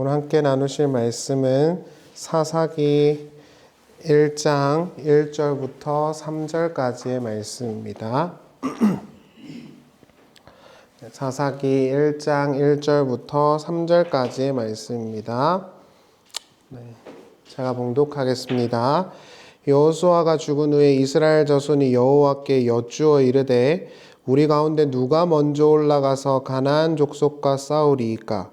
오늘 함께 나누실 말씀은 사사기 1장 1절부터 3절까지의 말씀입니다. 사사기 1장 1절부터 3절까지의 말씀입니다. 제가 봉독하겠습니다. 여호수아가 죽은 후에 이스라엘 자손이 여호와께 여쭈어 이르되 우리 가운데 누가 먼저 올라가서 가나안 족속과 싸우리이까?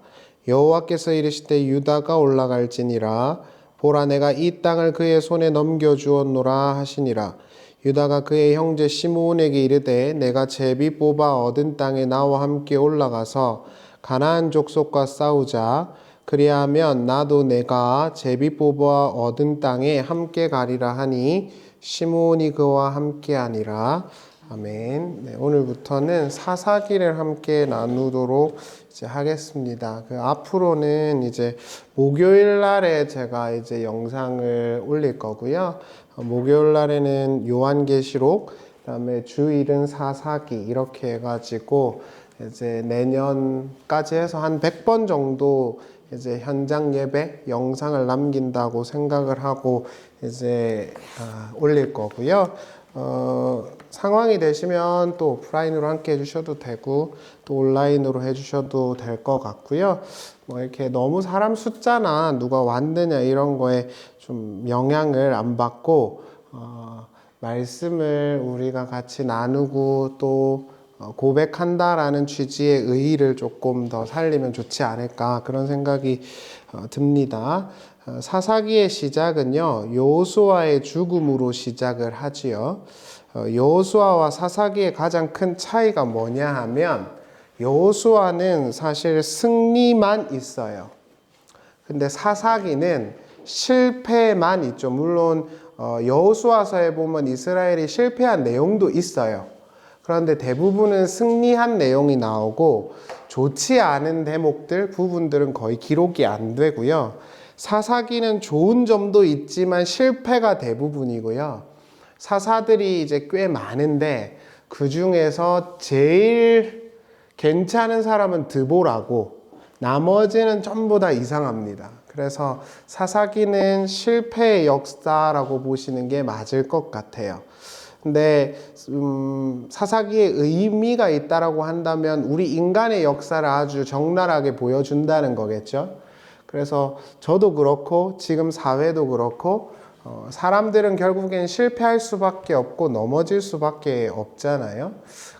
여호와께서 이르시되 유다가 올라갈지니라. 보라, 내가 이 땅을 그의 손에 넘겨주었노라 하시니라. 유다가 그의 형제 시므온에게 이르되 내가 제비 뽑아 얻은 땅에 나와 함께 올라가서 가나안 족속과 싸우자. 그리하면 나도 내가 제비 뽑아 얻은 땅에 함께 가리라 하니 시므온이 그와 함께하니라. 아멘. 오늘부터는 사사기를 함께 나누도록 하겠습니다. 앞으로는 이제 목요일 날에 제가 이제 영상을 올릴 거고요. 목요일 날에는 요한계시록, 그다음에 주일은 사사기 이렇게 해가지고 이제 내년까지 해서 한 100번 정도 이제 현장 예배 영상을 남긴다고 생각을 하고 이제 올릴 거고요. 상황이 되시면 또 오프라인으로 함께 해주셔도 되고 또 온라인으로 해주셔도 될 것 같고요. 뭐 이렇게 너무 사람 숫자나 누가 왔느냐 이런 거에 좀 영향을 안 받고 말씀을 우리가 같이 나누고 또 고백한다라는 취지의 의의를 조금 더 살리면 좋지 않을까 그런 생각이 듭니다. 사사기의 시작은요, 여호수아의 죽음으로 시작을 하지요. 여호수아와 사사기의 가장 큰 차이가 뭐냐 하면 여호수아는 사실 승리만 있어요. 근데 사사기는 실패만 있죠. 물론 여호수아서에 보면 이스라엘이 실패한 내용도 있어요. 그런데 대부분은 승리한 내용이 나오고 좋지 않은 대목들, 부분들은 거의 기록이 안 되고요. 사사기는 좋은 점도 있지만 실패가 대부분이고요. 사사들이 이제 꽤 많은데 그 중에서 제일 괜찮은 사람은 드보라고 나머지는 전부 다 이상합니다. 그래서 사사기는 실패의 역사라고 보시는 게 맞을 것 같아요. 근데 사사기에 의미가 있다라고 한다면 우리 인간의 역사를 아주 적나라하게 보여준다는 거겠죠. 그래서 저도 그렇고 지금 사회도 그렇고 사람들은 결국엔 실패할 수밖에 없고 넘어질 수밖에 없잖아요.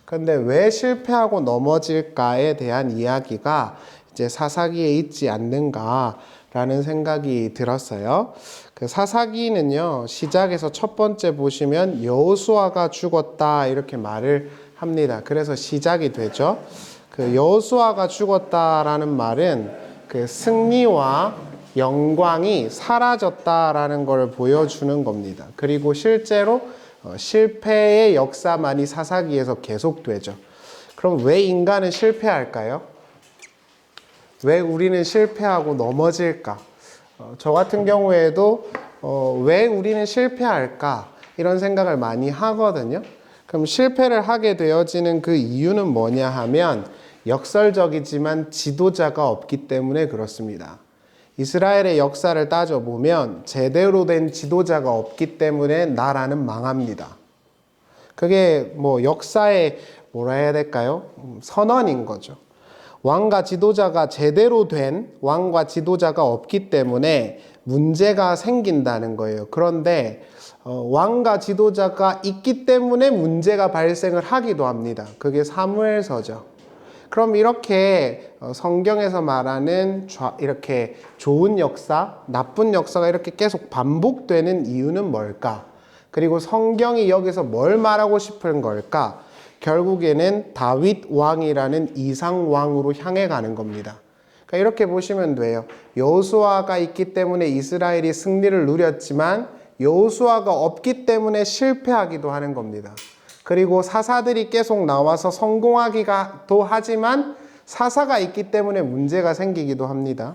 그런데 왜 실패하고 넘어질까에 대한 이야기가 이제 사사기에 있지 않는가라는 생각이 들었어요. 그 사사기는요, 시작에서 첫 번째 보시면 여호수아가 죽었다 이렇게 말을 합니다. 그래서 시작이 되죠. 그 여호수아가 죽었다라는 말은 그 승리와 영광이 사라졌다라는 걸 보여주는 겁니다. 그리고 실제로 실패의 역사만이 사사기에서 계속되죠. 그럼 왜 인간은 실패할까요? 왜 우리는 실패하고 넘어질까? 저 같은 경우에도 왜 우리는 실패할까? 이런 생각을 많이 하거든요. 그럼 실패를 하게 되어지는 그 이유는 뭐냐 하면 역설적이지만 지도자가 없기 때문에 그렇습니다. 이스라엘의 역사를 따져보면 제대로 된 지도자가 없기 때문에 나라는 망합니다. 그게 뭐 역사의 뭐라 해야 될까요? 선언인 거죠. 왕과 지도자가 제대로 된 왕과 지도자가 없기 때문에 문제가 생긴다는 거예요. 그런데 왕과 지도자가 있기 때문에 문제가 발생을 하기도 합니다. 그게 사무엘서죠. 그럼 이렇게 성경에서 말하는 이렇게 좋은 역사, 나쁜 역사가 이렇게 계속 반복되는 이유는 뭘까? 그리고 성경이 여기서 뭘 말하고 싶은 걸까? 결국에는 다윗 왕이라는 이상 왕으로 향해 가는 겁니다. 그러니까 이렇게 보시면 돼요. 여호수아가 있기 때문에 이스라엘이 승리를 누렸지만 여호수아가 없기 때문에 실패하기도 하는 겁니다. 그리고 사사들이 계속 나와서 성공하기도 하지만 사사가 있기 때문에 문제가 생기기도 합니다.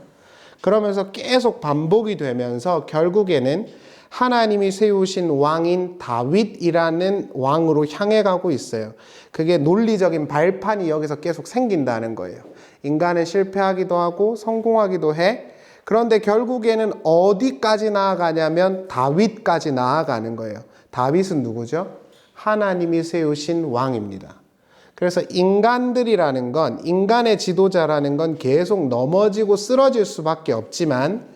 그러면서 계속 반복이 되면서 결국에는 하나님이 세우신 왕인 다윗이라는 왕으로 향해 가고 있어요. 그게 논리적인 발판이 여기서 계속 생긴다는 거예요. 인간은 실패하기도 하고 성공하기도 해. 그런데 결국에는 어디까지 나아가냐면 다윗까지 나아가는 거예요. 다윗은 누구죠? 하나님이 세우신 왕입니다. 그래서 인간들이라는 건, 인간의 지도자라는 건 계속 넘어지고 쓰러질 수밖에 없지만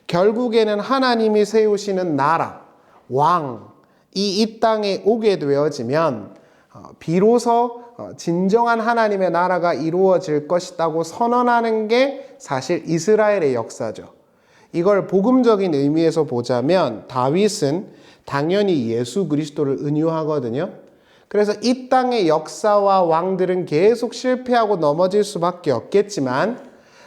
결국에는 하나님이 세우시는 나라, 왕이 이 땅에 오게 되어지면 비로소 진정한 하나님의 나라가 이루어질 것이라고 선언하는 게 사실 이스라엘의 역사죠. 이걸 복음적인 의미에서 보자면 다윗은 당연히 예수 그리스도를 은유하거든요. 그래서 이 땅의 역사와 왕들은 계속 실패하고 넘어질 수밖에 없겠지만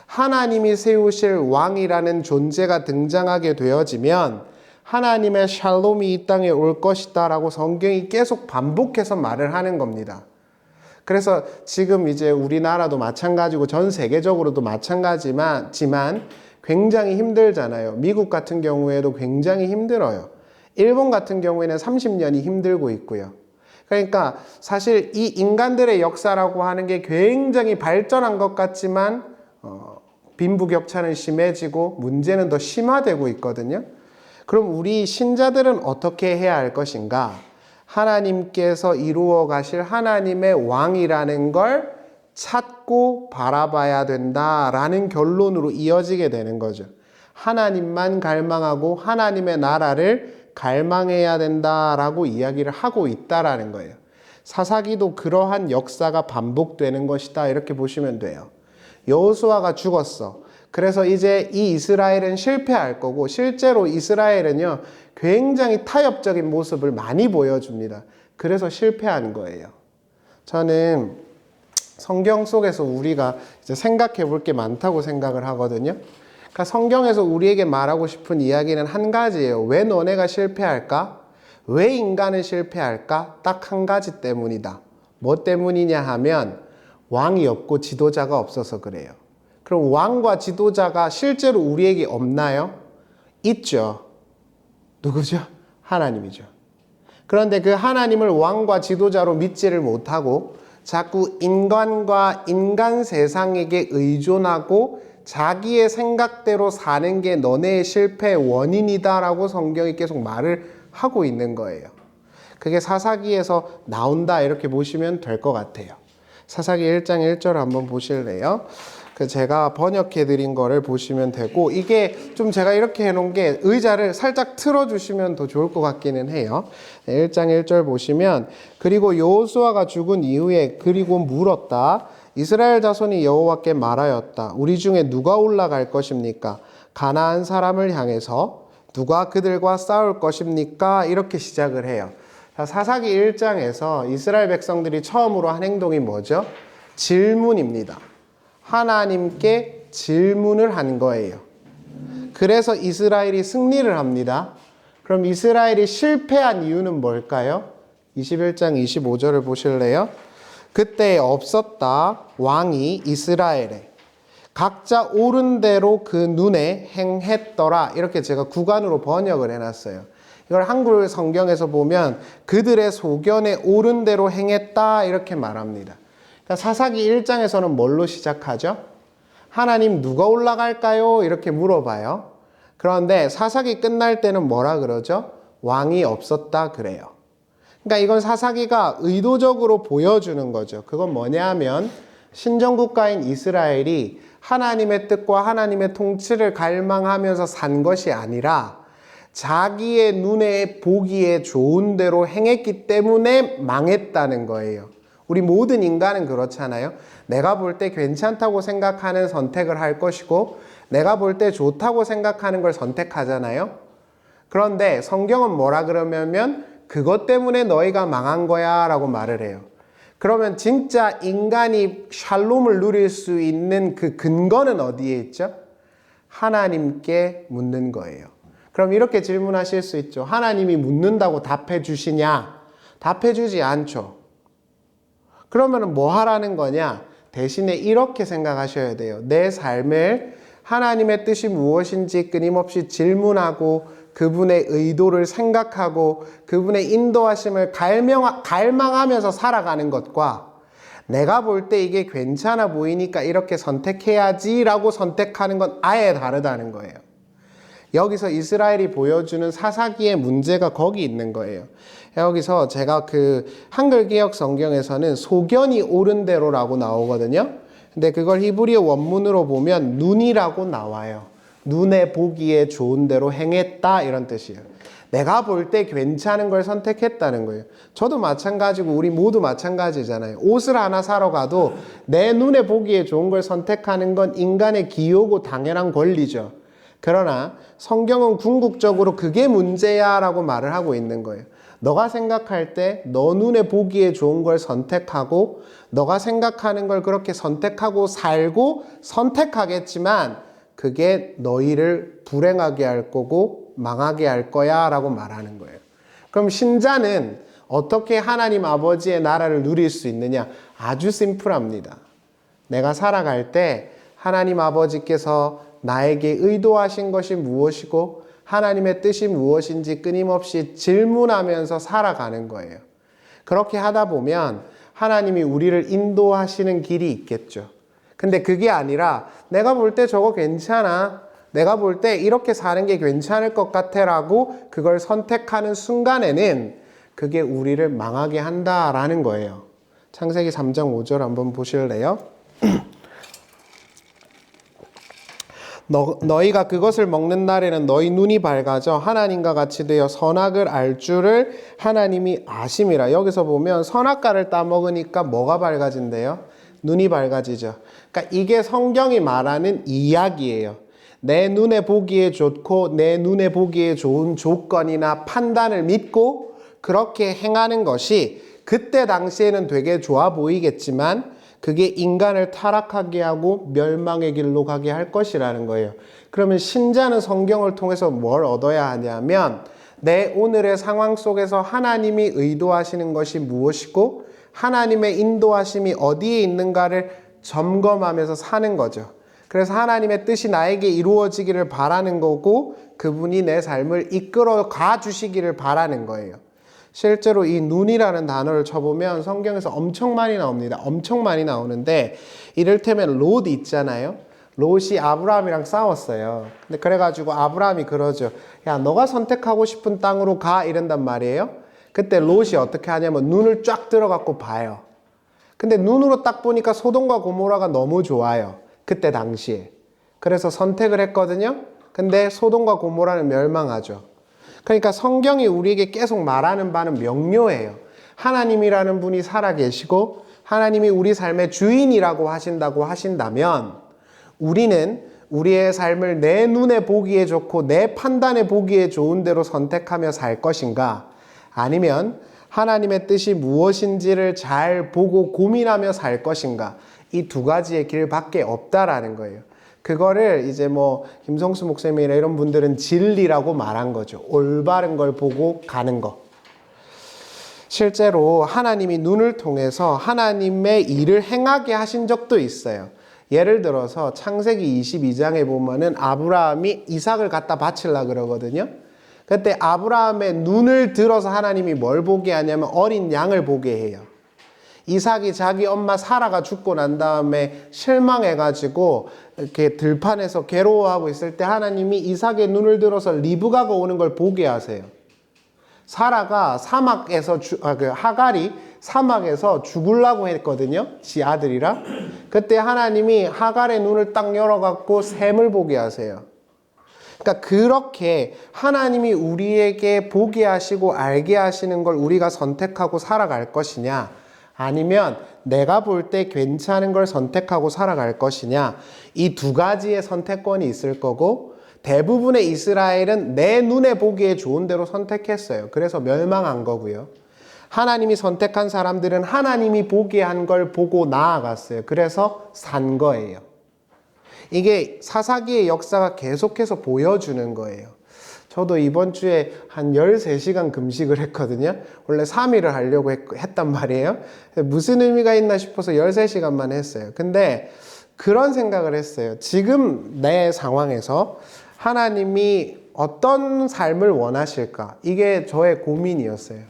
하나님이 세우실 왕이라는 존재가 등장하게 되어지면 하나님의 샬롬이 이 땅에 올 것이다 라고 성경이 계속 반복해서 말을 하는 겁니다. 그래서 지금 이제 우리나라도 마찬가지고 전 세계적으로도 마찬가지지만 굉장히 힘들잖아요. 미국 같은 경우에도 굉장히 힘들어요. 일본 같은 경우에는 30년이 힘들고 있고요. 그러니까 사실 이 인간들의 역사라고 하는 게 굉장히 발전한 것 같지만 빈부격차는 심해지고 문제는 더 심화되고 있거든요. 그럼 우리 신자들은 어떻게 해야 할 것인가? 하나님께서 이루어 가실 하나님의 왕이라는 걸 찾고 바라봐야 된다라는 결론으로 이어지게 되는 거죠. 하나님만 갈망하고 하나님의 나라를 갈망해야 된다라고 이야기를 하고 있다라는 거예요. 사사기도 그러한 역사가 반복되는 것이다 이렇게 보시면 돼요. 여호수아가 죽었어. 그래서 이제 이 이스라엘은 실패할 거고 실제로 이스라엘은요 굉장히 타협적인 모습을 많이 보여줍니다. 그래서 실패한 거예요. 저는 성경 속에서 우리가 이제 생각해 볼 게 많다고 생각을 하거든요. 그러니까 성경에서 우리에게 말하고 싶은 이야기는 한 가지예요. 왜 너네가 실패할까? 왜 인간은 실패할까? 딱 한 가지 때문이다. 뭐 때문이냐 하면 왕이 없고 지도자가 없어서 그래요. 그럼 왕과 지도자가 실제로 우리에게 없나요? 있죠. 누구죠? 하나님이죠. 그런데 그 하나님을 왕과 지도자로 믿지를 못하고 자꾸 인간과 인간 세상에게 의존하고 자기의 생각대로 사는 게 너네의 실패의 원인이다라고 성경이 계속 말을 하고 있는 거예요. 그게 사사기에서 나온다 이렇게 보시면 될 것 같아요. 사사기 1장 1절 한번 보실래요? 제가 번역해 드린 거를 보시면 되고 이게 좀 제가 이렇게 해놓은 게 의자를 살짝 틀어주시면 더 좋을 것 같기는 해요. 1장 1절 보시면 그리고 여호수아가 죽은 이후에 그리고 물었다. 이스라엘 자손이 여호와께 말하였다. 우리 중에 누가 올라갈 것입니까? 가나안 사람을 향해서 누가 그들과 싸울 것입니까? 이렇게 시작을 해요. 사사기 1장에서 이스라엘 백성들이 처음으로 한 행동이 뭐죠? 질문입니다. 하나님께 질문을 한 거예요. 그래서 이스라엘이 승리를 합니다. 그럼 이스라엘이 실패한 이유는 뭘까요? 21장 25절을 보실래요? 그때 없었다 왕이 이스라엘에 각자 옳은 대로 그 눈에 행했더라. 이렇게 제가 구간으로 번역을 해놨어요. 이걸 한글 성경에서 보면 그들의 소견에 옳은 대로 행했다 이렇게 말합니다. 그러니까 사사기 1장에서는 뭘로 시작하죠? 하나님 누가 올라갈까요? 이렇게 물어봐요. 그런데 사사기 끝날 때는 뭐라 그러죠? 왕이 없었다 그래요. 그러니까 이건 사사기가 의도적으로 보여주는 거죠. 그건 뭐냐 하면 신정국가인 이스라엘이 하나님의 뜻과 하나님의 통치를 갈망하면서 산 것이 아니라 자기의 눈에 보기에 좋은 대로 행했기 때문에 망했다는 거예요. 우리 모든 인간은 그렇잖아요. 내가 볼 때 괜찮다고 생각하는 선택을 할 것이고 내가 볼 때 좋다고 생각하는 걸 선택하잖아요. 그런데 성경은 뭐라 그러냐면 그것 때문에 너희가 망한 거야 라고 말을 해요. 그러면 진짜 인간이 샬롬을 누릴 수 있는 그 근거는 어디에 있죠? 하나님께 묻는 거예요. 그럼 이렇게 질문하실 수 있죠. 하나님이 묻는다고 답해 주시냐? 답해 주지 않죠. 그러면 뭐 하라는 거냐? 대신에 이렇게 생각하셔야 돼요. 내 삶을 하나님의 뜻이 무엇인지 끊임없이 질문하고 그분의 의도를 생각하고 그분의 인도하심을 갈망하면서 살아가는 것과 내가 볼 때 이게 괜찮아 보이니까 이렇게 선택해야지라고 선택하는 건 아예 다르다는 거예요. 여기서 이스라엘이 보여주는 사사기의 문제가 거기 있는 거예요. 여기서 제가 그 한글 개역 성경에서는 소견이 옳은 대로라고 나오거든요. 근데 그걸 히브리어 원문으로 보면 눈이라고 나와요. 눈에 보기에 좋은 대로 행했다 이런 뜻이에요. 내가 볼 때 괜찮은 걸 선택했다는 거예요. 저도 마찬가지고 우리 모두 마찬가지잖아요. 옷을 하나 사러 가도 내 눈에 보기에 좋은 걸 선택하는 건 인간의 기호고 당연한 권리죠. 그러나 성경은 궁극적으로 그게 문제야 라고 말을 하고 있는 거예요. 너가 생각할 때 너 눈에 보기에 좋은 걸 선택하고 너가 생각하는 걸 그렇게 선택하고 살고 선택하겠지만 그게 너희를 불행하게 할 거고 망하게 할 거야 라고 말하는 거예요. 그럼 신자는 어떻게 하나님 아버지의 나라를 누릴 수 있느냐? 아주 심플합니다. 내가 살아갈 때 하나님 아버지께서 나에게 의도하신 것이 무엇이고 하나님의 뜻이 무엇인지 끊임없이 질문하면서 살아가는 거예요. 그렇게 하다 보면 하나님이 우리를 인도하시는 길이 있겠죠. 근데 그게 아니라 내가 볼 때 저거 괜찮아. 내가 볼 때 이렇게 사는 게 괜찮을 것 같아 라고 그걸 선택하는 순간에는 그게 우리를 망하게 한다라는 거예요. 창세기 3장 5절 한번 보실래요? 너희가 그것을 먹는 날에는 너희 눈이 밝아져 하나님과 같이 되어 선악을 알 줄을 하나님이 아심이라. 여기서 보면 선악과를 따먹으니까 뭐가 밝아진대요? 눈이 밝아지죠. 그러니까 이게 성경이 말하는 이야기예요. 내 눈에 보기에 좋고 내 눈에 보기에 좋은 조건이나 판단을 믿고 그렇게 행하는 것이 그때 당시에는 되게 좋아 보이겠지만 그게 인간을 타락하게 하고 멸망의 길로 가게 할 것이라는 거예요. 그러면 신자는 성경을 통해서 뭘 얻어야 하냐면 내 오늘의 상황 속에서 하나님이 의도하시는 것이 무엇이고 하나님의 인도하심이 어디에 있는가를 점검하면서 사는 거죠. 그래서 하나님의 뜻이 나에게 이루어지기를 바라는 거고 그분이 내 삶을 이끌어 가 주시기를 바라는 거예요. 실제로 이 눈이라는 단어를 쳐보면 성경에서 엄청 많이 나옵니다. 엄청 많이 나오는데 이를테면 롯 있잖아요. 롯이 아브라함이랑 싸웠어요. 근데 그래가지고 아브라함이 그러죠. 야, 너가 선택하고 싶은 땅으로 가 이런단 말이에요. 그때 롯이 어떻게 하냐면 눈을 쫙 들어갖고 봐요. 근데 눈으로 딱 보니까 소돔과 고모라가 너무 좋아요. 그때 당시에. 그래서 선택을 했거든요. 근데 소돔과 고모라는 멸망하죠. 그러니까 성경이 우리에게 계속 말하는 바는 명료해요. 하나님이라는 분이 살아계시고 하나님이 우리 삶의 주인이라고 하신다고 하신다면 우리는 우리의 삶을 내 눈에 보기에 좋고 내 판단에 보기에 좋은 대로 선택하며 살 것인가? 아니면 하나님의 뜻이 무엇인지를 잘 보고 고민하며 살 것인가? 이 두 가지의 길밖에 없다라는 거예요. 그거를 이제 뭐 김성수 목사님이나 이런 분들은 진리라고 말한 거죠. 올바른 걸 보고 가는 거. 실제로 하나님이 눈을 통해서 하나님의 일을 행하게 하신 적도 있어요. 예를 들어서 창세기 22장에 보면은 아브라함이 이삭을 갖다 바치려고 그러거든요. 그때 아브라함의 눈을 들어서 하나님이 뭘 보게 하냐면 어린 양을 보게 해요. 이삭이 자기 엄마 사라가 죽고 난 다음에 실망해가지고 이렇게 들판에서 괴로워하고 있을 때 하나님이 이삭의 눈을 들어서 리브가가 오는 걸 보게 하세요. 사라가 사막에서 하갈이 사막에서 죽으려고 했거든요. 지 아들이라. 그때 하나님이 하갈의 눈을 딱 열어갖고 샘을 보게 하세요. 그러니까 그렇게 하나님이 우리에게 보게 하시고 알게 하시는 걸 우리가 선택하고 살아갈 것이냐, 아니면 내가 볼 때 괜찮은 걸 선택하고 살아갈 것이냐, 이 두 가지의 선택권이 있을 거고 대부분의 이스라엘은 내 눈에 보기에 좋은 대로 선택했어요. 그래서 멸망한 거고요. 하나님이 선택한 사람들은 하나님이 보게 한 걸 보고 나아갔어요. 그래서 산 거예요. 이게 사사기의 역사가 계속해서 보여주는 거예요. 저도 이번 주에 한 13시간 금식을 했거든요. 원래 3일을 하려고 했단 말이에요. 무슨 의미가 있나 싶어서 13시간만 했어요. 근데 그런 생각을 했어요. 지금 내 상황에서 하나님이 어떤 삶을 원하실까? 이게 저의 고민이었어요.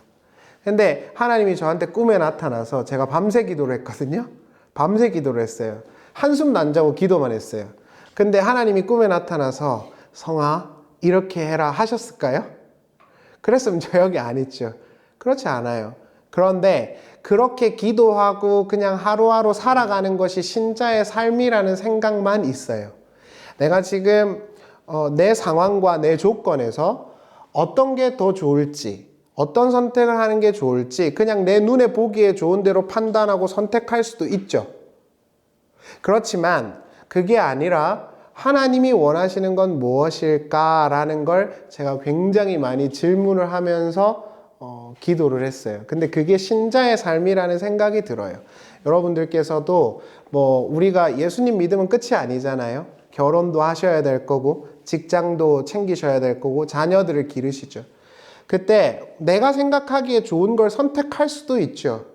근데 하나님이 저한테 꿈에 나타나서 제가 밤새 기도를 했거든요. 밤새 기도를 했어요. 한숨도 안 자고 기도만 했어요. 근데 하나님이 꿈에 나타나서 성아 이렇게 해라 하셨을까요? 그랬으면 저 여기 안 있죠. 그렇지 않아요. 그런데 그렇게 기도하고 그냥 하루하루 살아가는 것이 신자의 삶이라는 생각만 있어요. 내가 지금 내 상황과 내 조건에서 어떤 게 더 좋을지, 어떤 선택을 하는 게 좋을지 그냥 내 눈에 보기에 좋은 대로 판단하고 선택할 수도 있죠. 그렇지만 그게 아니라 하나님이 원하시는 건 무엇일까라는 걸 제가 굉장히 많이 질문을 하면서 기도를 했어요. 근데 그게 신자의 삶이라는 생각이 들어요. 여러분들께서도 우리가 예수님 믿으면 끝이 아니잖아요. 결혼도 하셔야 될 거고 직장도 챙기셔야 될 거고 자녀들을 기르시죠. 그때 내가 생각하기에 좋은 걸 선택할 수도 있죠.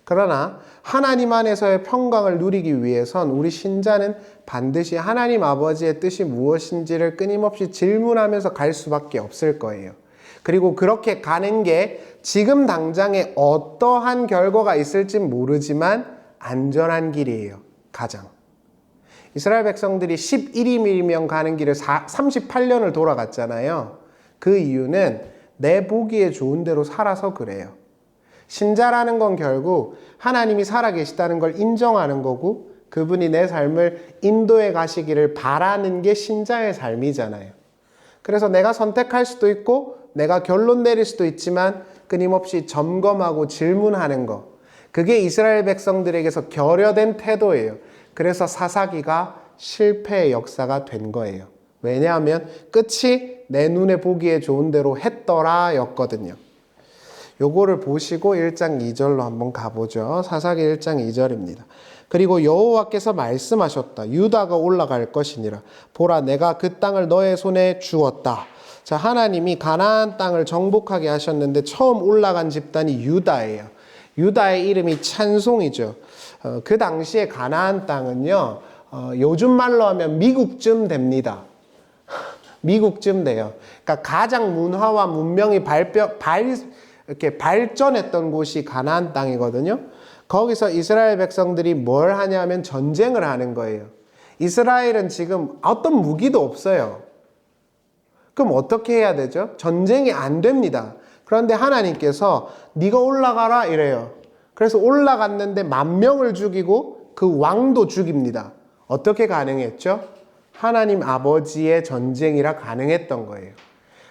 그러나 하나님 안에서의 평강을 누리기 위해선 우리 신자는 반드시 하나님 아버지의 뜻이 무엇인지를 끊임없이 질문하면서 갈 수밖에 없을 거예요. 그리고 그렇게 가는 게 지금 당장에 어떠한 결과가 있을진 모르지만 안전한 길이에요. 가장. 이스라엘 백성들이 11일이면 가는 길을 38년을 돌아갔잖아요. 그 이유는 내 보기에 좋은 대로 살아서 그래요. 신자라는 건 결국 하나님이 살아계시다는 걸 인정하는 거고 그분이 내 삶을 인도해 가시기를 바라는 게 신자의 삶이잖아요. 그래서 내가 선택할 수도 있고 내가 결론 내릴 수도 있지만 끊임없이 점검하고 질문하는 거. 그게 이스라엘 백성들에게서 결여된 태도예요. 그래서 사사기가 실패의 역사가 된 거예요. 왜냐하면 끝이 내 눈에 보기에 좋은 대로 했더라 였거든요. 요거를 보시고 1장 2절로 한번 가보죠. 사사기 1장 2절입니다. 그리고 여호와께서 말씀하셨다. 유다가 올라갈 것이니라. 보라 내가 그 땅을 너의 손에 주었다. 자, 하나님이 가나안 땅을 정복하게 하셨는데 처음 올라간 집단이 유다예요. 유다의 이름이 찬송이죠. 그 당시에 가나안 땅은요. 요즘 말로 하면 미국쯤 됩니다. 미국쯤 돼요. 그러니까 가장 문화와 문명이 이렇게 발전했던 곳이 가나안 땅이거든요. 거기서 이스라엘 백성들이 뭘 하냐면 전쟁을 하는 거예요. 이스라엘은 지금 어떤 무기도 없어요. 그럼 어떻게 해야 되죠? 전쟁이 안 됩니다. 그런데 하나님께서 네가 올라가라 이래요. 그래서 올라갔는데 10,000명을 죽이고 그 왕도 죽입니다. 어떻게 가능했죠? 하나님 아버지의 전쟁이라 가능했던 거예요.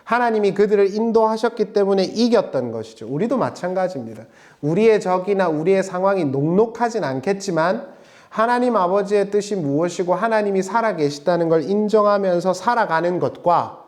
하나님이 그들을 인도하셨기 때문에 이겼던 것이죠. 우리도 마찬가지입니다. 우리의 적이나 우리의 상황이 녹록하진 않겠지만 하나님 아버지의 뜻이 무엇이고 하나님이 살아계시다는 걸 인정하면서 살아가는 것과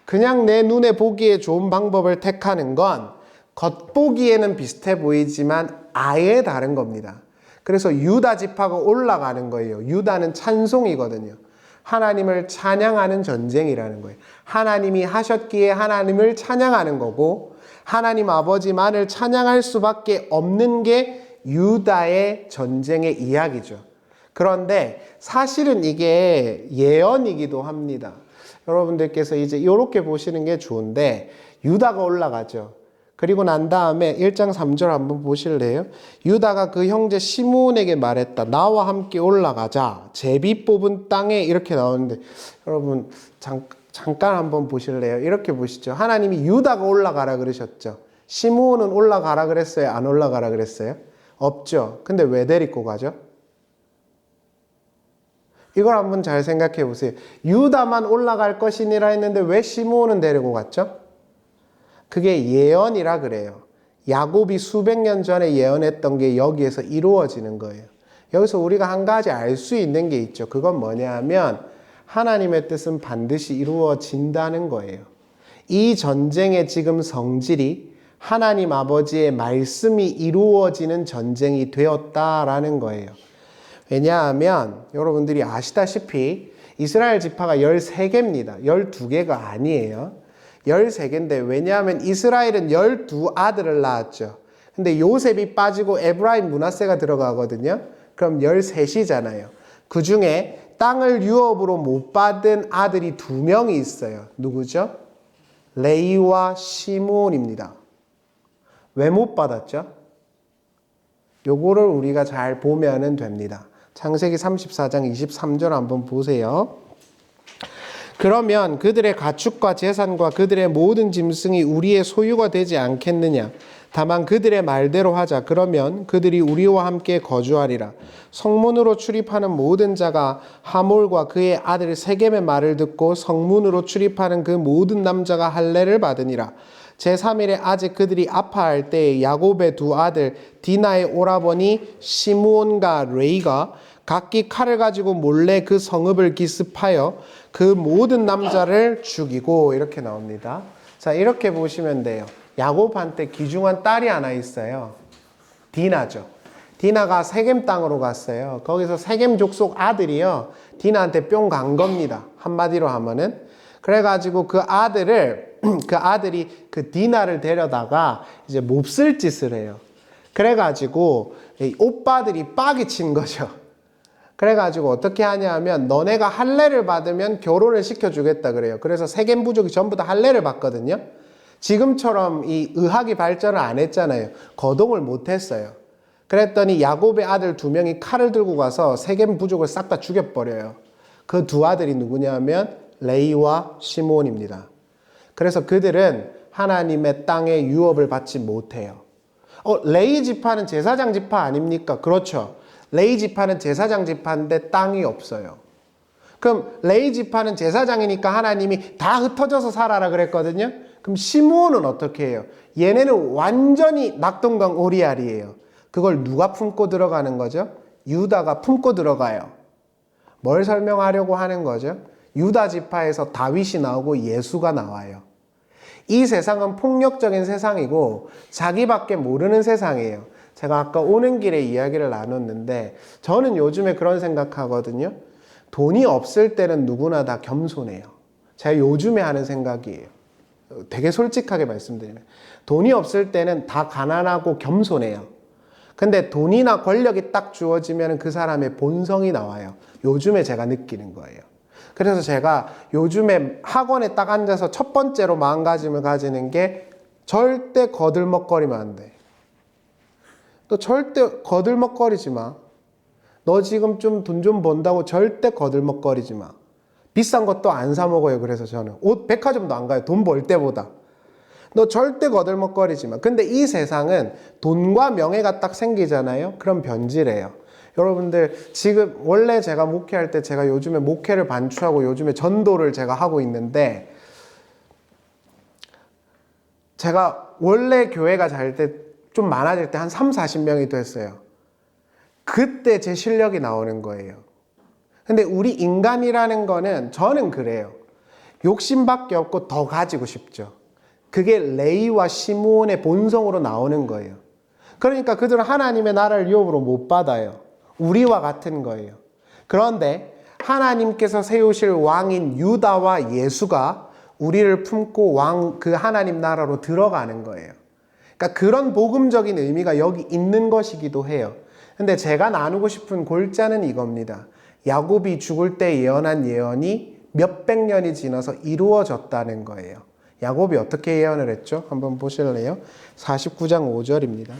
그냥 내 눈에 보기에 좋은 방법을 택하는 건 겉보기에는 비슷해 보이지만 아예 다른 겁니다. 그래서 유다 지파가 올라가는 거예요. 유다는 찬송이거든요. 하나님을 찬양하는 전쟁이라는 거예요. 하나님이 하셨기에 하나님을 찬양하는 거고 하나님 아버지만을 찬양할 수밖에 없는 게 유다의 전쟁의 이야기죠. 그런데 사실은 이게 예언이기도 합니다. 여러분들께서 이제 이렇게 보시는 게 좋은데 유다가 올라가죠. 그리고 난 다음에 1장 3절 한번 보실래요? 유다가 그 형제 시므온에게 말했다. 나와 함께 올라가자. 제비 뽑은 땅에 이렇게 나오는데 여러분 잠깐 한번 보실래요? 이렇게 보시죠. 하나님이 유다가 올라가라 그러셨죠. 시므온은 올라가라 그랬어요? 안 올라가라 그랬어요? 없죠. 근데 왜 데리고 가죠? 이걸 한번 잘 생각해 보세요. 유다만 올라갈 것이니라 했는데 왜 시므온은 데리고 갔죠? 그게 예언이라 그래요. 야곱이 수백 년 전에 예언했던 게 여기에서 이루어지는 거예요. 여기서 우리가 한 가지 알 수 있는 게 있죠. 그건 뭐냐 하면 하나님의 뜻은 반드시 이루어진다는 거예요. 이 전쟁의 지금 성질이 하나님 아버지의 말씀이 이루어지는 전쟁이 되었다라는 거예요. 왜냐하면 여러분들이 아시다시피 이스라엘 지파가 13개입니다. 12개가 아니에요. 13개인데 왜냐하면 이스라엘은 12아들을 낳았죠. 근데 요셉이 빠지고 에브라임 므낫세가 들어가거든요. 그럼 13이잖아요. 그 중에 땅을 유업으로 못 받은 아들이 2명이 있어요. 누구죠? 레위와 시므온입니다. 왜 못 받았죠? 요거를 우리가 잘 보면은 됩니다. 창세기 34장 23절 한번 보세요. 그러면 그들의 가축과 재산과 그들의 모든 짐승이 우리의 소유가 되지 않겠느냐? 다만 그들의 말대로 하자. 그러면 그들이 우리와 함께 거주하리라. 성문으로 출입하는 모든 자가 하몰과 그의 아들 세겜의 말을 듣고 성문으로 출입하는 그 모든 남자가 할례를 받으니라. 제3일에 아직 그들이 아파할 때에 야곱의 두 아들 디나의 오라버니 시므온과 레이가 각기 칼을 가지고 몰래 그 성읍을 기습하여 그 모든 남자를 죽이고, 이렇게 나옵니다. 자, 이렇게 보시면 돼요. 야곱한테 귀중한 딸이 하나 있어요. 디나죠. 디나가 세겜 땅으로 갔어요. 거기서 세겜 족속 아들이요, 디나한테 뿅 간 겁니다. 한마디로 하면은. 그래가지고 그 아들이 그 디나를 데려다가 이제 몹쓸 짓을 해요. 그래가지고 이 오빠들이 빡이 친 거죠. 그래가지고 어떻게 하냐면 너네가 할례를 받으면 결혼을 시켜주겠다 그래요. 그래서 세겜 부족이 전부 다 할례를 받거든요. 지금처럼 이 의학이 발전을 안 했잖아요. 거동을 못 했어요. 그랬더니 야곱의 아들 2명이 칼을 들고 가서 세겜 부족을 싹 다 죽여버려요. 그 두 아들이 누구냐면 레이와 시므온입니다. 그래서 그들은 하나님의 땅의 유업을 받지 못해요. 레이 지파는 제사장 지파 아닙니까? 그렇죠. 레이 지파는 제사장 지파인데 땅이 없어요. 그럼 레이 지파는 제사장이니까 하나님이 다 흩어져서 살아라 그랬거든요. 그럼 시므온은 어떻게 해요? 얘네는 완전히 낙동강 오리알이에요. 그걸 누가 품고 들어가는 거죠? 유다가 품고 들어가요. 뭘 설명하려고 하는 거죠? 유다 지파에서 다윗이 나오고 예수가 나와요. 이 세상은 폭력적인 세상이고 자기밖에 모르는 세상이에요. 제가 아까 오는 길에 이야기를 나눴는데 저는 요즘에 그런 생각하거든요. 돈이 없을 때는 누구나 다 겸손해요. 제가 요즘에 하는 생각이에요. 되게 솔직하게 말씀드리면 돈이 없을 때는 다 가난하고 겸손해요. 근데 돈이나 권력이 딱 주어지면 그 사람의 본성이 나와요. 요즘에 제가 느끼는 거예요. 그래서 제가 요즘에 학원에 딱 앉아서 첫 번째로 마음가짐을 가지는 게 절대 거들먹거리면 안 돼. 너 절대 거들먹거리지 마. 너 지금 좀 돈 좀 번다고 절대 거들먹거리지 마. 비싼 것도 안 사 먹어요. 그래서 저는 옷 백화점도 안 가요. 돈 벌 때보다. 너 절대 거들먹거리지 마. 근데 이 세상은 돈과 명예가 딱 생기잖아요. 그럼 변질해요. 여러분들 지금 원래 제가 목회할 때 제가 요즘에 목회를 반추하고 요즘에 전도를 제가 하고 있는데 제가 원래 교회가 잘 때 좀 많아질 때 한 3, 40명이 됐어요. 그때 제 실력이 나오는 거예요. 근데 우리 인간이라는 거는 저는 그래요. 욕심밖에 없고 더 가지고 싶죠. 그게 레이와 시므온의 본성으로 나오는 거예요. 그러니까 그들은 하나님의 나라를 유업으로 못 받아요. 우리와 같은 거예요. 그런데 하나님께서 세우실 왕인 유다와 예수가 우리를 품고 그 하나님 나라로 들어가는 거예요. 그러니까 그런 복음적인 의미가 여기 있는 것이기도 해요. 근데 제가 나누고 싶은 골자는 이겁니다. 야곱이 죽을 때 예언한 예언이 몇백 년이 지나서 이루어졌다는 거예요. 야곱이 어떻게 예언을 했죠? 한번 보실래요? 49장 5절입니다.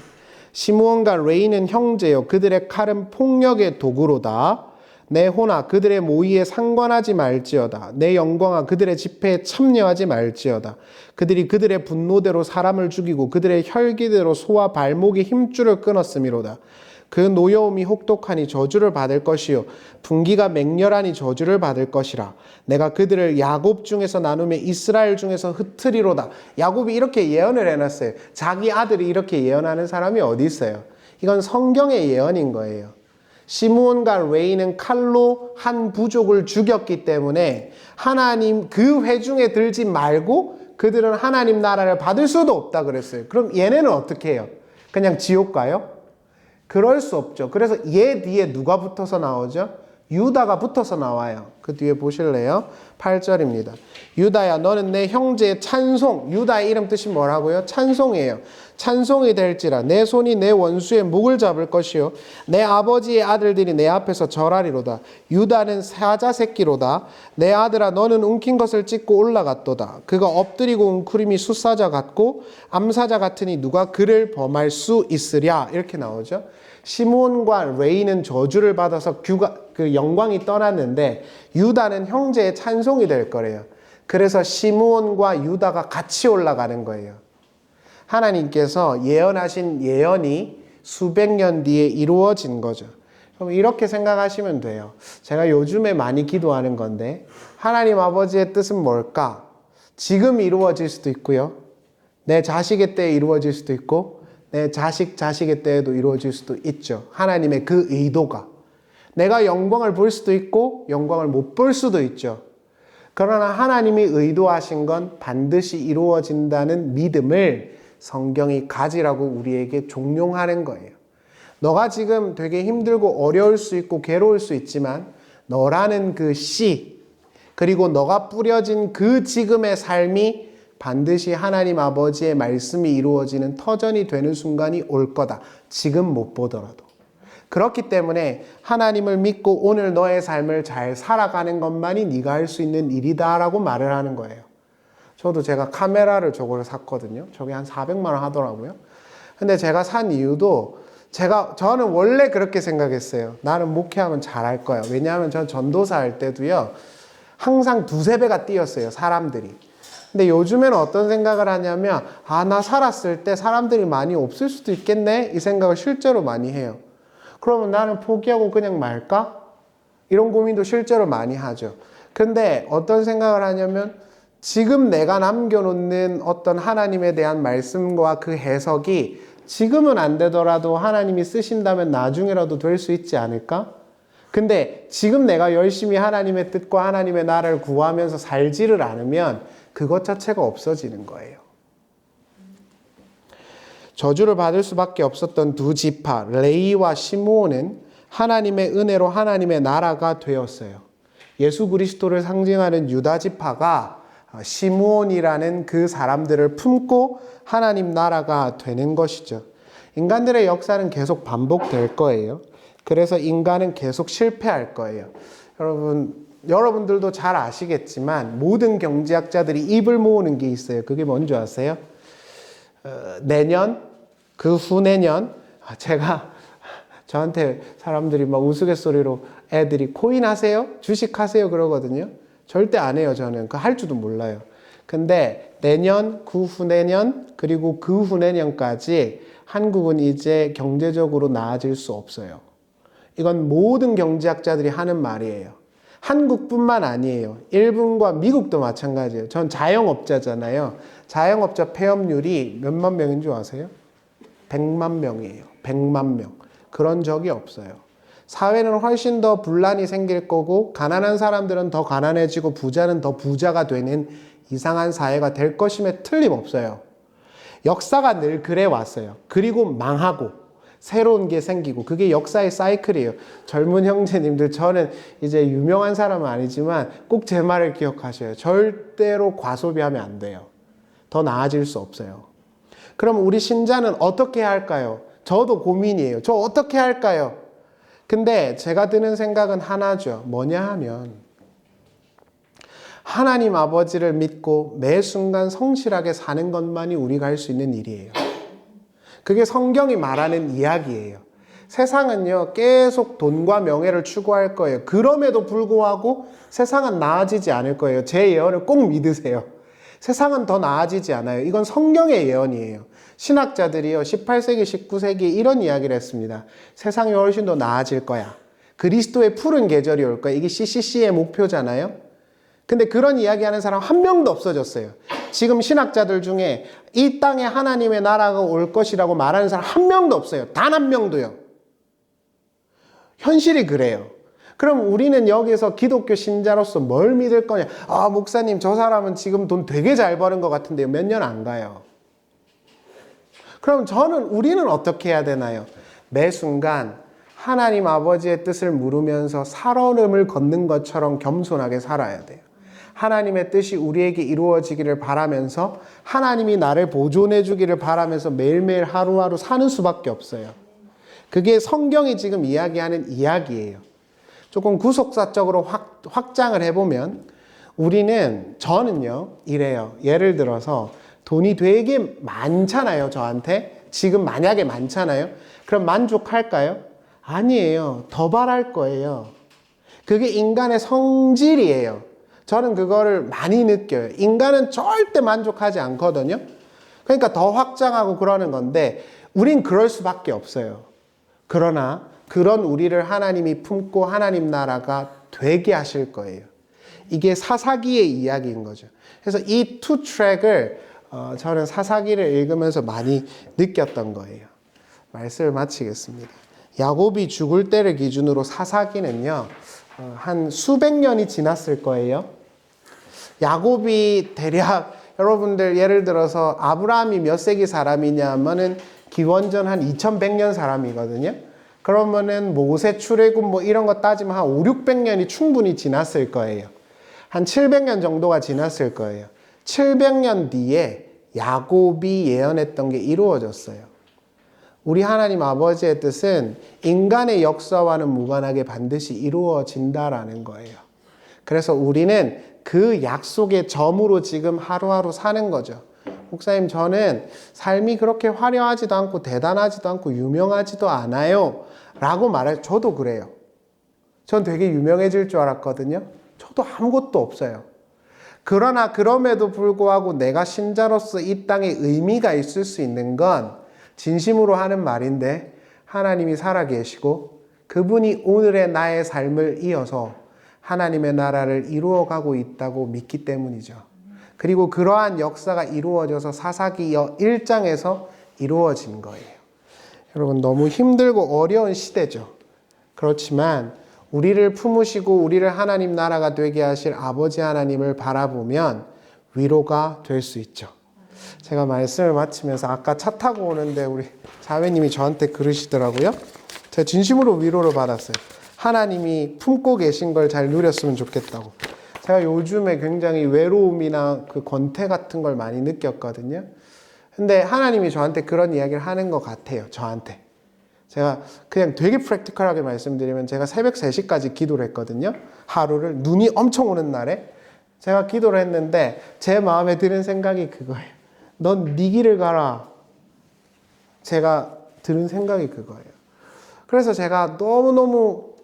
시므온과 레이는 형제요 그들의 칼은 폭력의 도구로다. 내 혼아 그들의 모의에 상관하지 말지어다. 내 영광아 그들의 집회에 참여하지 말지어다. 그들이 그들의 분노대로 사람을 죽이고 그들의 혈기대로 소와 발목의 힘줄을 끊었음이로다. 그 노여움이 혹독하니 저주를 받을 것이요 분기가 맹렬하니 저주를 받을 것이라. 내가 그들을 야곱 중에서 나누며 이스라엘 중에서 흩으리로다. 야곱이 이렇게 예언을 해놨어요. 자기 아들이 이렇게 예언하는 사람이 어디 있어요? 이건 성경의 예언인 거예요. 시므온과 레이는 칼로 한 부족을 죽였기 때문에 하나님 그 회중에 들지 말고 그들은 하나님 나라를 받을 수도 없다 그랬어요. 그럼 얘네는 어떻게 해요? 그냥 지옥 가요? 그럴 수 없죠. 그래서 얘 뒤에 누가 붙어서 나오죠? 유다가 붙어서 나와요. 그 뒤에 보실래요? 8절입니다. 유다야 너는 내 형제의 찬송, 유다의 이름 뜻이 뭐라고요? 찬송이에요. 찬송이 될지라 내 손이 내 원수의 목을 잡을 것이요 내 아버지의 아들들이 내 앞에서 절하리로다. 유다는 사자 새끼로다. 내 아들아 너는 움킨 것을 찢고 올라갔도다. 그가 엎드리고 웅크림이 숫사자 같고 암사자 같으니 누가 그를 범할 수 있으랴. 이렇게 나오죠. 시므온과 레이는 저주를 받아서 그 영광이 떠났는데 유다는 형제의 찬송이 될 거래요. 그래서 시므온과 유다가 같이 올라가는 거예요. 하나님께서 예언하신 예언이 수백 년 뒤에 이루어진 거죠. 그럼 이렇게 생각하시면 돼요. 제가 요즘에 많이 기도하는 건데 하나님 아버지의 뜻은 뭘까? 지금 이루어질 수도 있고요. 내 자식의 때에 이루어질 수도 있고 내 자식의 때에도 이루어질 수도 있죠. 하나님의 그 의도가. 내가 영광을 볼 수도 있고 영광을 못 볼 수도 있죠. 그러나 하나님이 의도하신 건 반드시 이루어진다는 믿음을 성경이 가지라고 우리에게 종용하는 거예요. 너가 지금 되게 힘들고 어려울 수 있고 괴로울 수 있지만 너라는 그 씨, 그리고 너가 뿌려진 그 지금의 삶이 반드시 하나님 아버지의 말씀이 이루어지는 터전이 되는 순간이 올 거다. 지금 못 보더라도. 그렇기 때문에 하나님을 믿고 오늘 너의 삶을 잘 살아가는 것만이 네가 할 수 있는 일이다라고 말을 하는 거예요. 저도 제가 카메라를 저걸 샀거든요. 저게 한 400만 원 하더라고요. 근데 제가 산 이유도 저는 원래 그렇게 생각했어요. 나는 목회하면 잘할 거야. 왜냐하면 전 전도사 할 때도요. 항상 두세 배가 뛰었어요. 사람들이. 근데 요즘에는 어떤 생각을 하냐면 나 살았을 때 사람들이 많이 없을 수도 있겠네? 이 생각을 실제로 많이 해요. 그러면 나는 포기하고 그냥 말까? 이런 고민도 실제로 많이 하죠. 근데 어떤 생각을 하냐면 지금 내가 남겨놓는 어떤 하나님에 대한 말씀과 그 해석이 지금은 안 되더라도 하나님이 쓰신다면 나중에라도 될 수 있지 않을까? 근데 지금 내가 열심히 하나님의 뜻과 하나님의 나라를 구하면서 살지를 않으면 그것 자체가 없어지는 거예요. 저주를 받을 수밖에 없었던 두 지파 레이와 시므온은 하나님의 은혜로 하나님의 나라가 되었어요. 예수 그리스도를 상징하는 유다 지파가 시므온이라는 그 사람들을 품고 하나님 나라가 되는 것이죠. 인간들의 역사는 계속 반복될 거예요. 그래서 인간은 계속 실패할 거예요. 여러분들도 잘 아시겠지만 모든 경제학자들이 입을 모으는 게 있어요. 그게 뭔지 아세요? 내년, 그 후내년, 저한테 사람들이 막 우스갯소리로 애들이 코인 하세요? 주식 하세요? 그러거든요. 절대 안 해요, 저는. 그거 할 줄도 몰라요. 근데 내년, 그 후내년, 그리고 그 후내년까지 한국은 이제 경제적으로 나아질 수 없어요. 이건 모든 경제학자들이 하는 말이에요. 한국뿐만 아니에요. 일본과 미국도 마찬가지예요. 전 자영업자잖아요. 자영업자 폐업률이 몇만 명인 줄 아세요? 100만 명이에요. 100만 명. 그런 적이 없어요. 사회는 훨씬 더 분란이 생길 거고 가난한 사람들은 더 가난해지고 부자는 더 부자가 되는 이상한 사회가 될 것임에 틀림없어요. 역사가 늘 그래 왔어요. 그리고 망하고 새로운 게 생기고 그게 역사의 사이클이에요. 젊은 형제님들, 저는 이제 유명한 사람은 아니지만 꼭 제 말을 기억하셔요. 절대로 과소비하면 안 돼요. 더 나아질 수 없어요. 그럼 우리 신자는 어떻게 해야 할까요? 저도 고민이에요. 저 어떻게 할까요? 근데 제가 드는 생각은 하나죠. 뭐냐 하면 하나님 아버지를 믿고 매 순간 성실하게 사는 것만이 우리가 할 수 있는 일이에요. 그게 성경이 말하는 이야기예요. 세상은요, 계속 돈과 명예를 추구할 거예요. 그럼에도 불구하고 세상은 나아지지 않을 거예요. 제 예언을 꼭 믿으세요. 세상은 더 나아지지 않아요. 이건 성경의 예언이에요. 신학자들이요, 18세기, 19세기 이런 이야기를 했습니다. 세상이 훨씬 더 나아질 거야. 그리스도의 푸른 계절이 올 거야. 이게 CCC의 목표잖아요. 근데 그런 이야기하는 사람 한 명도 없어졌어요. 지금 신학자들 중에 이 땅에 하나님의 나라가 올 것이라고 말하는 사람 한 명도 없어요. 단 한 명도요. 현실이 그래요. 그럼 우리는 여기서 기독교 신자로서 뭘 믿을 거냐? 목사님, 저 사람은 지금 돈 되게 잘 버는 것 같은데요. 몇 년 안 가요. 그럼 우리는 어떻게 해야 되나요? 매 순간 하나님 아버지의 뜻을 물으면서 살얼음을 걷는 것처럼 겸손하게 살아야 돼요. 하나님의 뜻이 우리에게 이루어지기를 바라면서 하나님이 나를 보존해 주기를 바라면서 매일매일 하루하루 사는 수밖에 없어요. 그게 성경이 지금 이야기하는 이야기예요. 조금 구속사적으로 확장을 해보면 저는요 이래요. 예를 들어서 돈이 되게 많잖아요. 저한테 지금 만약에 많잖아요. 그럼 만족할까요? 아니에요. 더 바랄 거예요. 그게 인간의 성질이에요. 저는 그거를 많이 느껴요. 인간은 절대 만족하지 않거든요. 그러니까 더 확장하고 그러는 건데 우린 그럴 수밖에 없어요. 그러나 그런 우리를 하나님이 품고 하나님 나라가 되게 하실 거예요. 이게 사사기의 이야기인 거죠. 그래서 이 투 트랙을 저는 사사기를 읽으면서 많이 느꼈던 거예요. 말씀을 마치겠습니다. 야곱이 죽을 때를 기준으로 사사기는요, 한 수백 년이 지났을 거예요. 야곱이 대략 여러분들 예를 들어서 아브라함이 몇 세기 사람이냐면은 기원전 한 2100년 사람이거든요. 그러면은 모세 출애굽 뭐 이런 거 따지면 한 5, 600년이 충분히 지났을 거예요. 한 700년 정도가 지났을 거예요. 700년 뒤에 야곱이 예언했던 게 이루어졌어요. 우리 하나님 아버지의 뜻은 인간의 역사와는 무관하게 반드시 이루어진다라는 거예요. 그래서 우리는 그 약속의 점으로 지금 하루하루 사는 거죠. 목사님, 저는 삶이 그렇게 화려하지도 않고 대단하지도 않고 유명하지도 않아요 라고 말해. 저도 그래요. 전 되게 유명해질 줄 알았거든요. 저도 아무것도 없어요. 그러나 그럼에도 불구하고 내가 신자로서 이 땅에 의미가 있을 수 있는 건 진심으로 하는 말인데 하나님이 살아계시고 그분이 오늘의 나의 삶을 이어서 하나님의 나라를 이루어가고 있다고 믿기 때문이죠. 그리고 그러한 역사가 이루어져서 사사기 1장에서 이루어진 거예요. 여러분, 너무 힘들고 어려운 시대죠. 그렇지만 우리를 품으시고 우리를 하나님 나라가 되게 하실 아버지 하나님을 바라보면 위로가 될 수 있죠. 제가 말씀을 마치면서 아까 차 타고 오는데 우리 자매님이 저한테 그러시더라고요. 제가 진심으로 위로를 받았어요. 하나님이 품고 계신 걸 잘 누렸으면 좋겠다고. 제가 요즘에 굉장히 외로움이나 그 권태 같은 걸 많이 느꼈거든요. 근데 하나님이 저한테 그런 이야기를 하는 것 같아요. 저한테. 제가 그냥 되게 프랙티컬하게 말씀드리면 제가 새벽 3시까지 기도를 했거든요. 하루를. 눈이 엄청 오는 날에. 제가 기도를 했는데 제 마음에 드는 생각이 그거예요. 넌 네 길을 가라. 제가 들은 생각이 그거예요. 그래서 제가 너무너무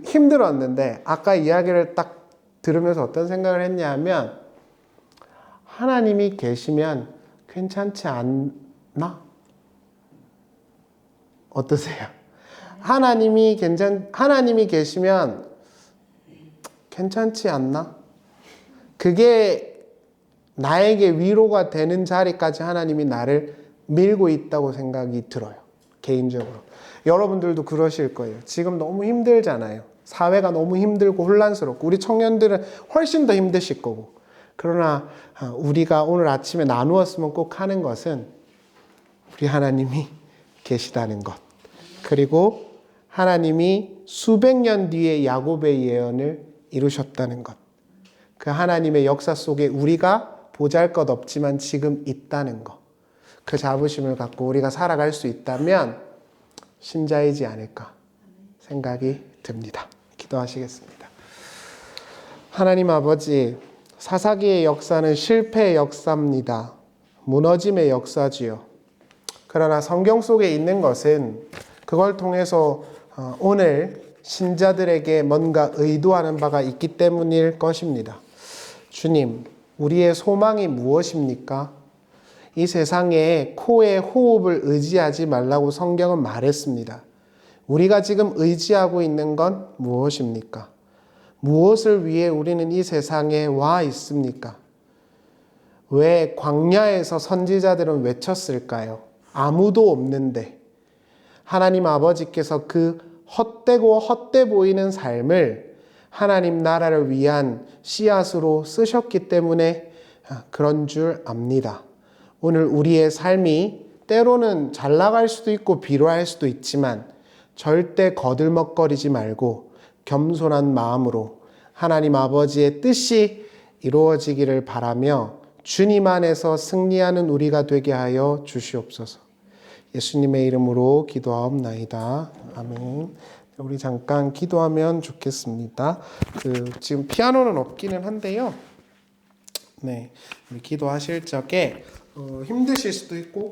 힘들었는데 아까 이야기를 딱 들으면서 어떤 생각을 했냐면 하나님이 계시면 괜찮지 않나? 어떠세요? 하나님이 계시면 괜찮지 않나? 그게 나에게 위로가 되는 자리까지 하나님이 나를 밀고 있다고 생각이 들어요. 개인적으로. 여러분들도 그러실 거예요. 지금 너무 힘들잖아요. 사회가 너무 힘들고 혼란스럽고 우리 청년들은 훨씬 더 힘드실 거고. 그러나 우리가 오늘 아침에 나누었으면 꼭 하는 것은 우리 하나님이 계시다는 것. 그리고 하나님이 수백 년 뒤에 야곱의 예언을 이루셨다는 것. 그 하나님의 역사 속에 우리가 보잘것없지만 지금 있다는 것. 그 자부심을 갖고 우리가 살아갈 수 있다면 신자이지 않을까 생각이 듭니다. 기도하시겠습니다. 하나님 아버지, 사사기의 역사는 실패의 역사입니다. 무너짐의 역사지요. 그러나 성경 속에 있는 것은 그걸 통해서 오늘 신자들에게 뭔가 의도하는 바가 있기 때문일 것입니다. 주님, 우리의 소망이 무엇입니까? 이 세상에 코의 호흡을 의지하지 말라고 성경은 말했습니다. 우리가 지금 의지하고 있는 건 무엇입니까? 무엇을 위해 우리는 이 세상에 와 있습니까? 왜 광야에서 선지자들은 외쳤을까요? 아무도 없는데 하나님 아버지께서 그 헛되고 헛돼 보이는 삶을 하나님 나라를 위한 씨앗으로 쓰셨기 때문에 그런 줄 압니다. 오늘 우리의 삶이 때로는 잘 나갈 수도 있고 비로할 수도 있지만 절대 거들먹거리지 말고 겸손한 마음으로 하나님 아버지의 뜻이 이루어지기를 바라며 주님 안에서 승리하는 우리가 되게 하여 주시옵소서. 예수님의 이름으로 기도하옵나이다. 아멘. 우리 잠깐 기도하면 좋겠습니다. 지금 피아노는 없기는 한데요. 네, 우리 기도하실 적에 힘드실 수도 있고